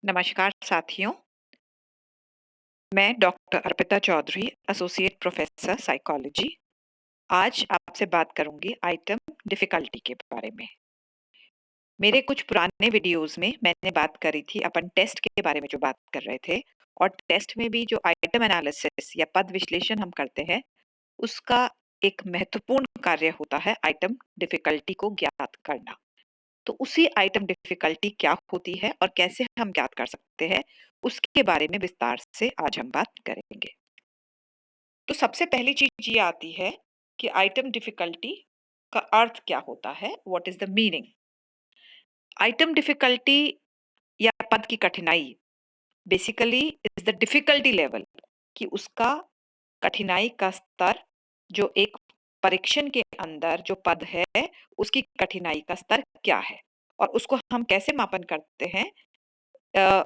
नमस्कार साथियों, मैं doctor Arpita Chaudhary, associate professor psychology. आज आपसे बात करूंगी आइटम डिफिकल्टी के बारे में। मेरे कुछ पुराने वीडियोस में मैंने बात करी थी अपन टेस्ट के बारे में जो बात कर रहे थे, और टेस्ट में भी जो आइटम एनालिसिस या पद विश्लेषण हम करते हैं, उसका एक महत्वपूर्ण कार्य होता है आइटम डिफिकल्टी को ज्ञात करना। तो उसी आइटम डिफिकल्टी क्या होती है और कैसे हम ज्ञात कर सकते हैं, उसके बारे में विस्तार से आज हम बात करेंगे। तो सबसे पहली चीज ये आती है कि आइटम डिफिकल्टी का अर्थ क्या होता है, what is the meaning. Item difficulty या पद की कठिनाई basically is the difficulty level, कि उसका कठिनाई का स्तर, जो एक परीक्षण के अंदर जो पद है उसकी कठिनाई का स्तर क्या है, और उसको हम कैसे मापन करते हैं।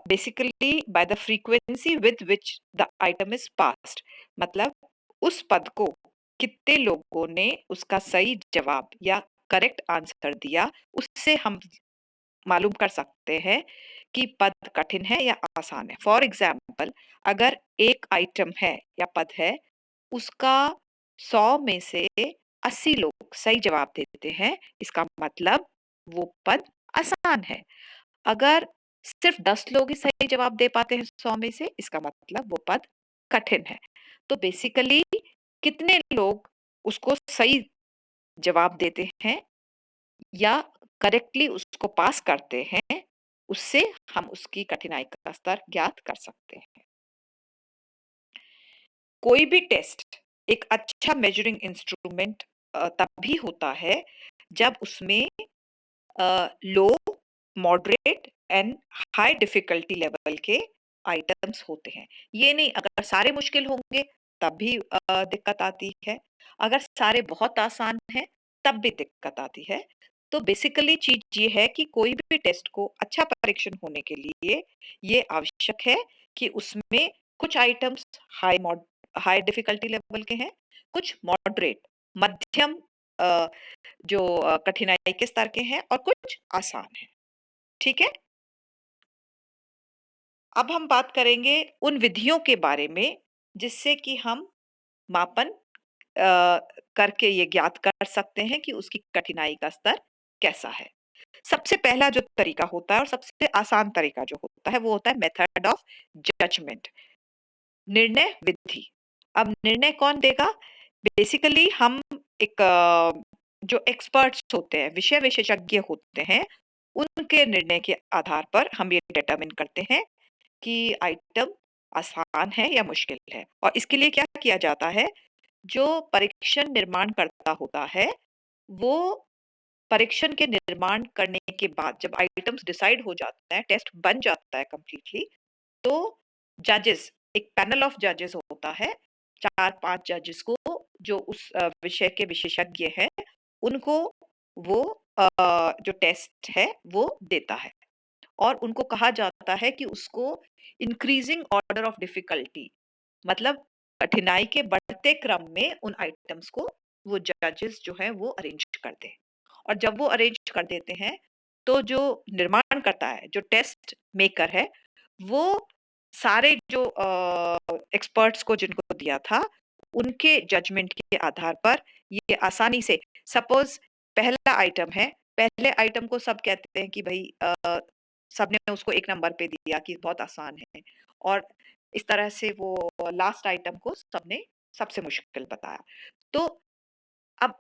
Basically by the frequency with which the item is passed, मतलब उस पद को कितने लोगों ने उसका सही जवाब या करेक्ट आंसर दिया, उससे हम मालूम कर सकते हैं कि पद कठिन है या आसान है। फॉर एग्जाम्पल, अगर एक आइटम है या पद है, उसका 100 में से 80 लोग सही जवाब देते हैं, इसका मतलब वो पद आसान है। अगर सिर्फ 10 लोग ही सही जवाब दे पाते हैं 100 में से, इसका मतलब वो पद कठिन है। तो बेसिकली कितने लोग उसको सही जवाब देते हैं या करेक्टली उसको पास करते हैं, उससे हम उसकी कठिनाई का स्तर ज्ञात कर सकते हैं। कोई भी टेस्ट एक अच्छा मेजरिंग इंस्ट्रूमेंट तभी होता है जब उसमें low, moderate and high difficulty level के आइटम्स होते हैं। ये नहीं अगर सारे मुश्किल होंगे तब भी दिक्कत आती है, अगर सारे बहुत आसान हैं तब भी दिक्कत आती है। तो बेसिकली चीज ये है कि कोई भी टेस्ट को अच्छा परीक्षण होने के लिए ये आवश्यक है कि उसमें कुछ आइटम्स हाई डिफिकल्टी लेवल के हैं, कुछ मॉडरेट मध्यम जो कठिनाई के स्तर के हैं, और कुछ आसान हैं। ठीक है। अब हम बात करेंगे उन विधियों के बारे में जिससे कि हम मापन करके ये ज्ञात कर सकते हैं कि उसकी कठिनाई का स्तर कैसा है। सबसे पहला जो तरीका होता है और सबसे आसान तरीका जो होता है, वो होता है मेथड ऑफ जजमेंट, निर्णय विधि। अब निर्णय कौन देगा? बेसिकली हम एक जो एक्सपर्ट्स होते हैं, विषय विशेषज्ञ होते हैं, उनके निर्णय के आधार पर हम ये डिटरमिन करते हैं कि आइटम आसान है या मुश्किल है। और इसके लिए क्या किया जाता है, जो परीक्षण निर्माण करता होता है, वो परीक्षण के निर्माण करने के बाद जब आइटम्स डिसाइड हो जाता है, टेस्ट बन जाता है कंप्लीटली, तो जजेस, एक पैनल ऑफ जजेस होता है, 4-5 जजेस को, जो उस विषय के विशेषज्ञ हैं, उनको वो जो टेस्ट है वो देता है। और उनको कहा जाता है कि उसको इंक्रीजिंग ऑर्डर ऑफ डिफिकल्टी, मतलब कठिनाई के बढ़ते क्रम में उन आइटम्स को वो जजेस जो है वो अरेंज कर दें। और जब वो अरेंज कर देते हैं, तो जो निर्माण करता है, जो टेस्ट मेकर है, वो सारे जो एक्सपर्ट्स को जिनको दिया था, उनके जजमेंट के आधार पर ये आसानी से, सपोज पहला आइटम है, पहले आइटम को सब कहते हैं कि भाई सबने उसको 1 नंबर पे दिया कि बहुत आसान है, और इस तरह से वो लास्ट आइटम को सबने सबसे मुश्किल बताया। तो अब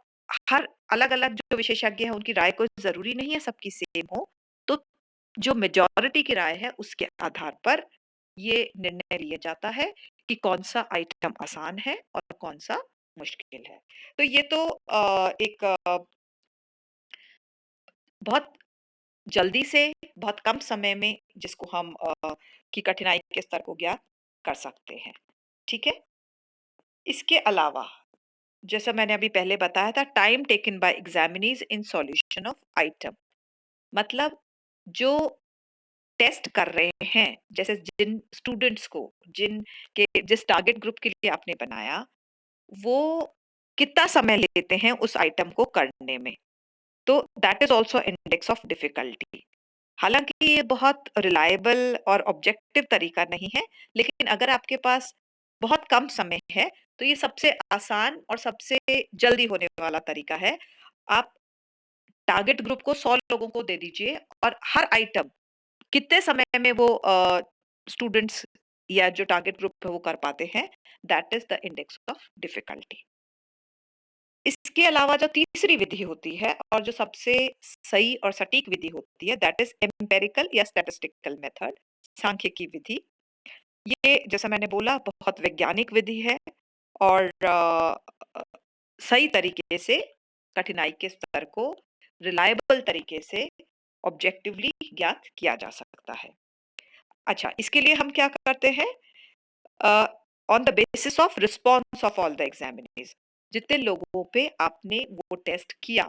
हर अलग-अलग जो विशेषज्ञ हैं, उनकी राय कोई ज़रूरी नहीं है सबकी सेम हो। तो जो मेजॉरिटी की राय है, उसके आधार पर ये निर्णय लिया जाता है कि कौन-सा आइटम आसान है और कौन-सा मुश्किल है। तो ये तो एक बहुत जल्दी से, बहुत कम समय में जिसको हम की कठिनाई के स्तर को ज्ञात कर सकते हैं। ठीक है? इसके अलावा, जैसा मैंने अभी पहले बताया था, time taken by examinees in solution of item, मतलब जो टेस्ट कर रहे हैं, जैसे जिन स्टूडेंट्स को, जिन के जिस टारगेट ग्रुप के लिए आपने बनाया, वो कितना समय लेते हैं उस आइटम को करने में। तो that is also index of difficulty. हालाँकि ये बहुत रिलायबल और ऑब्जेक्टिव तरीका नहीं है, लेकिन अगर आपके पास बहुत कम समय है, तो ये सबसे आसान और सबसे जल्दी होने वाला तरीका है। आप टारगेट ग्रुप को 100 लोगों को दे दीजिए और हर आइटम कितने समय में वो स्टूडेंट्स या जो टारगेट ग्रुप है वो कर पाते हैं, that is the index of difficulty. इसके अलावा जो तीसरी विधि होती है और जो सबसे सही और सटीक विधि होती है, दैट इज़ एम्पिरिकल या स्टैटिस्टिकल मेथड, सांख्यिकी विधि। ये जैसा मैंने बोला बहुत वैज्ञानिक विधि है और अ, सही तरीके से कठिनाई के स्तर को रिलायबल तरीके से ऑब्जेक्टिवली ज्ञात किया जा सकता है। अच्छा, इसके लिए हम क्या करते हैं? On the basis of response of all the examinees, जितने लोगों पे आपने वो टेस्ट किया,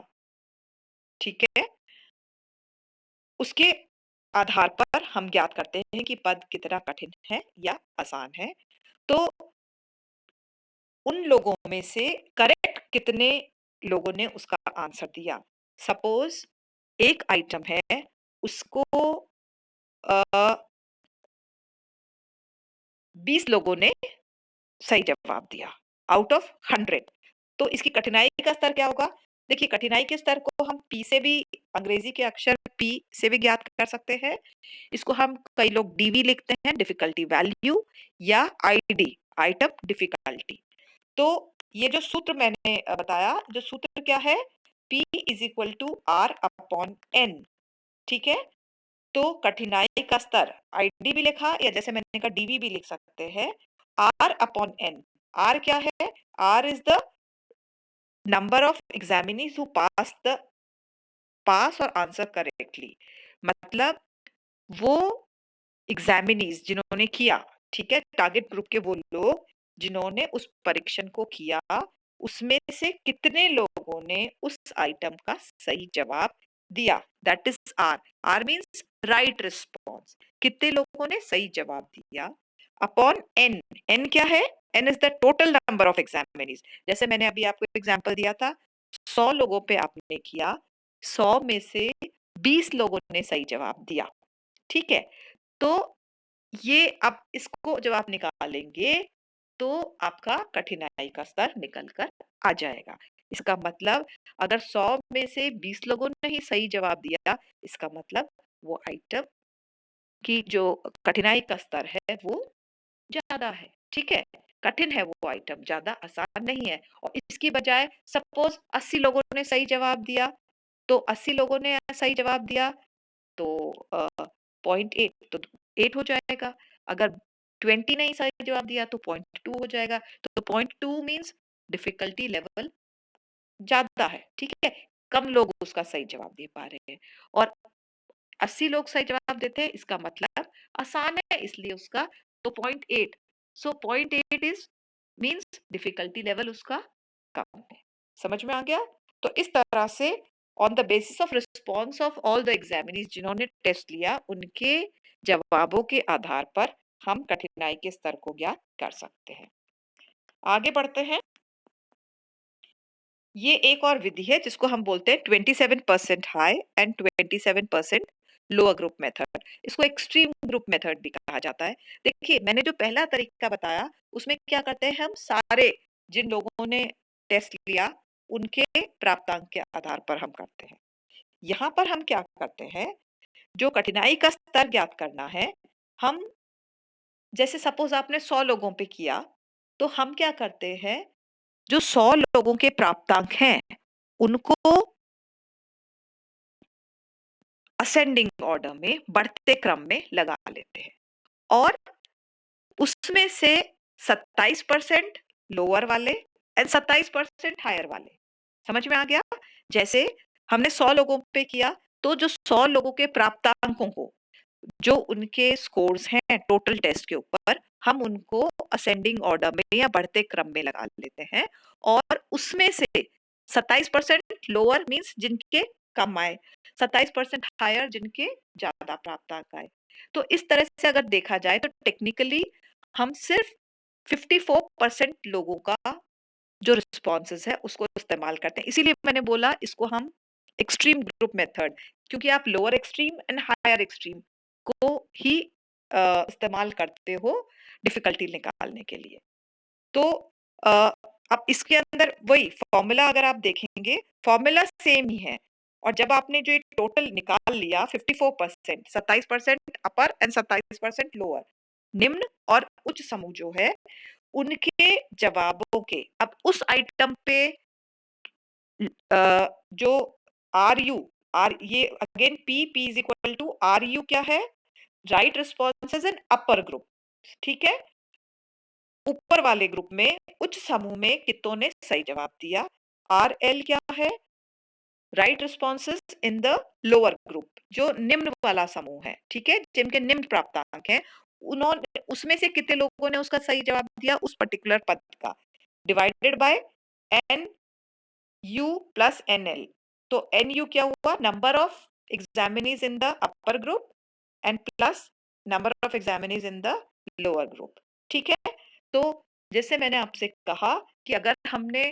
ठीक है, उसके आधार पर हम ज्ञात करते हैं कि पद कितना कठिन है या आसान है। तो उन लोगों में से करेक्ट कितने लोगों ने उसका आंसर दिया। सपोज एक आइटम है, उसको 20 लोगों ने सही जवाब दिया आउट ऑफ 100। तो इसकी कठिनाई का स्तर क्या होगा? देखिए, कठिनाई के स्तर को हम पी से भी, अंग्रेजी के अक्षर पी से भी ज्ञात कर सकते हैं। इसको हम कई लोग डीवी लिखते हैं, डिफिकल्टी वैल्यू, या आईडी, आइटम डिफिकल्टी। तो ये जो सूत्र मैंने बताया, जो सूत्र क्या है? P is equal to r upon n. ठीक है, तो कठिनाई का स्तर आईडी भी लिखा या जैसे मैंने कहा डीवी भी लिख सकते हैं, आर अपॉन एन। आर क्या है? R is the number of examinees who pass और आंसर करेक्टली। मतलब वो एग्जामिनीज जिन्होंने किया, ठीक है, टारगेट ग्रुप के वो लोग जिन्होंने उस परीक्षण को किया, उसमें से कितने लोगों ने उस आइटम का सही जवाब दिया, that is r. R means right response, कितने लोगों ने सही जवाब दिया, अपॉन एन। एन क्या है? N is the total number of examinees. जैसे मैंने अभी आपको एग्जांपल दिया था, 100 लोगों पे आपने किया, 100 में से 20 लोगों ने सही जवाब दिया, ठीक है। तो ये अब इसको जब आप निकालेंगे, तो आपका कठिनाई का स्तर निकल कर आ जाएगा। इसका मतलब अगर 100 में से 20 लोगों ने ही सही जवाब दिया, इसका मतलब वो आइटम की जो कठिनाई का स्तर है वो ज़्यादा है, ठीक है? कठिन है वो आइटम, ज़्यादा आसान नहीं है। और इसकी बजाय सपोज़ 80 लोगों ने सही जवाब दिया, तो 80 लोगों ने सही जवाब दिया, तो 0.8 तो 8 हो जाएगा। अगर 20 ने ही सही जवाब दिया तो 0.2 हो जाएगा। तो 0.2 मीन्स डिफिकल्टी लेवल ज़्यादा है, ठीक है? कम लोग उसका सही जवाब दे पा रहे हैं और 80 लोग सही जवाब देते हैं, इसका मतलब आसान है, इसलिए उसका तो 0.8। सो 0.8 इज़ मीन्स डिफिकल्टी लेवल उसका कम है। समझ में आ गया? तो इस तरह से on the basis of response of all the examinees जिन्होंने टेस्ट लिया, उनके जवाबों के आधार पर हम कठिनाई के स्तर को ज्ञात कर सकते हैं। आगे बढ़ते हैं। ये एक और विधि है जिसको हम बोलते हैं 27% high and 27% lower group method. इसको एक्सट्रीम ग्रुप मेथड भी कहा जाता है। देखिए, मैंने जो पहला तरीका बताया उसमें क्या करते हैं, हम सारे जिन लोगों ने टेस्ट लिया उनके प्राप्तांक के आधार पर हम करते हैं। यहाँ पर हम क्या करते हैं, जो कठिनाई का स्तर ज्ञात करना है, हम जैसे सपोज आपने 100 लोगों पे किया, तो हम क्या करते हैं, जो 100 लोगों के प्राप्तांक हैं, उनको असेंडिंग ऑर्डर में, बढ़ते क्रम में लगा लेते हैं और उसमें से 27% लोअर वाले एंड 27% हायर वाले। समझ में आ गया? जैसे हमने 100 लोगों पे किया, तो जो 100 लोगों के प्राप्तांकों को, जो उनके स्कोर्स हैं टोटल टेस्ट के ऊपर, हम उनको असेंडिंग ऑर्डर में या बढ़ते क्रम में लगा लेते हैं और उसमें से 27% लोअर मीन्स जिनके कम आए, 27% हायर जिनके ज्यादा प्राप्तांक आए। तो इस तरह से अगर देखा जाए तो टेक्निकली हम सिर्फ 54% लोगों का जो रिस्पॉन्सेज है उसको इस्तेमाल करते हैं। इसीलिए मैंने बोला इसको हम एक्सट्रीम ग्रुप मेथड, क्योंकि आप lower extreme and higher extreme को ही इस्तेमाल करते हो डिफिकल्टी निकालने के लिए। तो अ, अब इसके अंदर वही फॉर्मूला अगर आप देखेंगे, फॉर्मूला सेम ही है। और जब आपने जो ये टोटल निकाल लिया 54%, 27% अपर एंड 27% लोअर, निम्न और उच्च समूह जो है उनके जवाबों के, अब उस आइटम पे जो आर यू, आर ये again p is equal to r u क्या है, right responses in upper group, ठीक है। ऊपर वाले ग्रुप में उच्च समूह में कितनों ने सही जवाब दिया, आर एल क्या है, right responses in the lower group, जो निम्न वाला समूह है, ठीक है, जिनके निम्न प्राप्तांक है, उन्होंने उसमें से कितने लोगों ने उसका सही जवाब दिया उस पर्टिकुलर पद का, divided by n u plus n l. तो एन यू क्या हुआ, number of examinees in the upper group and plus number of examinees in the lower group, ठीक है। तो जैसे मैंने आपसे कहा कि अगर हमने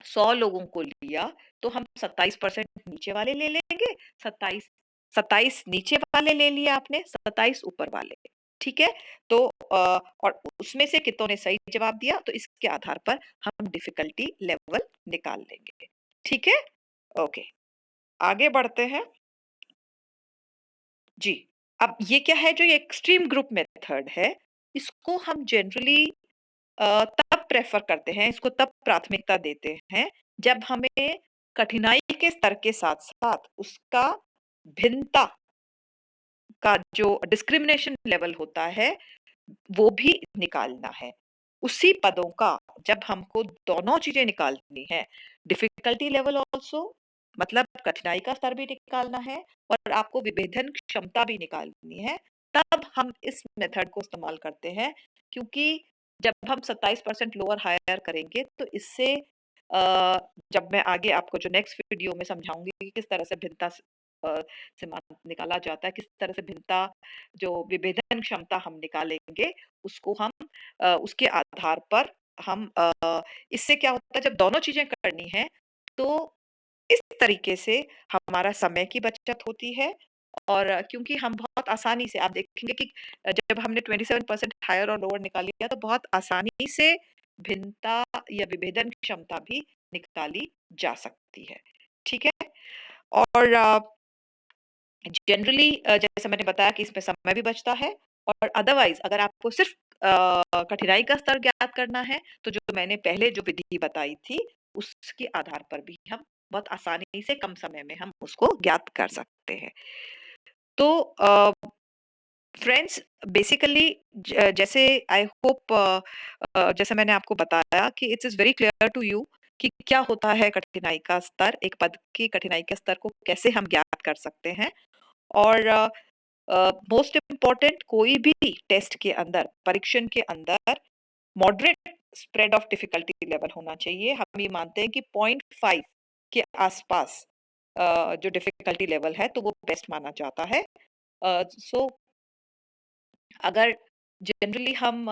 100 लोगों को लिया तो हम 27% नीचे वाले ले लेंगे, 27 27 नीचे वाले ले लिया आपने, 27 ऊपर वाले, ठीक है। तो और उसमें से कितनों ने सही जवाब दिया, तो इसके आधार पर हम डिफिकल्टी लेवल निकाल लेंगे, ठीक है। ओके, आगे बढ़ते हैं जी। अब ये क्या है, जो ये एक्सट्रीम ग्रुप मेथड है, इसको हम जनरली तब प्रेफर करते हैं, इसको तब प्राथमिकता देते हैं जब हमें कठिनाई के स्तर के साथ-साथ उसका भिन्नता का जो डिस्क्रिमिनेशन लेवल होता है, वो भी निकालना है। उसी पदों का जब हमको दोनों चीज़ें निकालनी है, डिफिकल्टी लेवल आल्सो, मतलब कठिनाई का स्तर भी निकालना है और आपको विभेदन क्षमता भी निकालनी है, तब हम इस मेथड को इस्तेमाल करते हैं। क्योंकि जब हम 27% लोअर हायर करेंगे तो इससे जब मैं आगे आपको जो नेक्स्ट वीडियो में समझाऊँगी कि किस तरह से भिन्नता से मान निकाला जाता है, किस तरह से भिन्नता जो विभेदन क्षमता हम निकालेंगे, उसको हम उसके आधार पर हम इससे क्या होता है जब दोनों चीज़ें करनी है, तो इस तरीके से हमारा समय की बचत होती है। और क्योंकि हम बहुत आसानी से आप देखेंगे कि जब हमने 27% हायर और लोअर निकाल लिया, तो बहुत आसानी से भिन्नता या विभेदन क्षमता भी निकाली जा सकती है, ठीक है। और जनरली जैसे मैंने बताया कि इसमें समय भी बचता है, और अदरवाइज अगर आपको सिर्फ कठिनाई का स्तर ज्ञात करना है, तो जो मैंने पहले जो विधि बताई थी, उसके आधार पर भी हम बहुत आसानी से कम समय में हम उसको ज्ञात कर सकते हैं। तो फ्रेंड्स, बेसिकली जैसे आई होप जैसे मैंने आपको बताया कि it's is very clear to you कि क्या होता है कठिनाई का स्तर, एक पद की कठिनाई के स्तर को कैसे हम ज्ञात कर सकते हैं। और मोस्ट इम्पोर्टेंट, कोई भी टेस्ट के अंदर, परीक्षण के अंदर moderate spread of difficulty level होना चाहिए। हम ये मानते हैं कि 0.5 के आसपास जो डिफिकल्टी लेवल है तो वो बेस्ट माना जाता है। सो अगर जनरली हम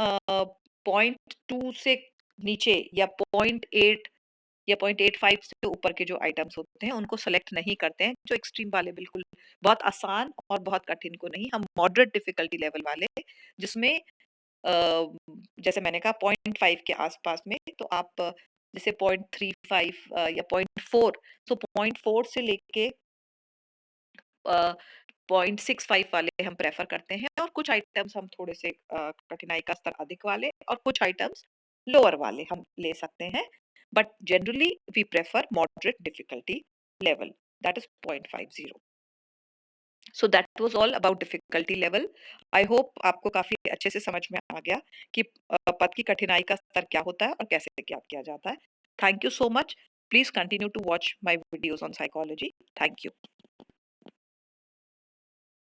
0.2 से नीचे या 0.8 या 0.85 से ऊपर के जो आइटम्स होते हैं उनको सेलेक्ट नहीं करते हैं, जो एक्सट्रीम वाले बिल्कुल बहुत आसान और बहुत कठिन को नहीं, हम मॉडरेट डिफिकल्टी लेवल वाले जिसमें अ, जैसे मैंने कहा 0.5 के आसपास में, तो आप जैसे 0.35 या 0.4, तो 0.4 से लेके 0.65 वाले हम प्रेफर करते हैं, और कुछ आइटम्स हम थोड़े से कठिनाई का स्तर अधिक वाले और कुछ आइटम्स लोअर वाले हम ले सकते हैं, but generally we prefer moderate difficulty level, that is 0.50। So that was all about difficulty level. I hope आपको काफी अच्छे से समझ में आ गया कि पद की कठिनाई का स्तर क्या होता है और कैसे ज्ञात किया जाता है। Thank you so much. Please continue to watch my videos on psychology. Thank you.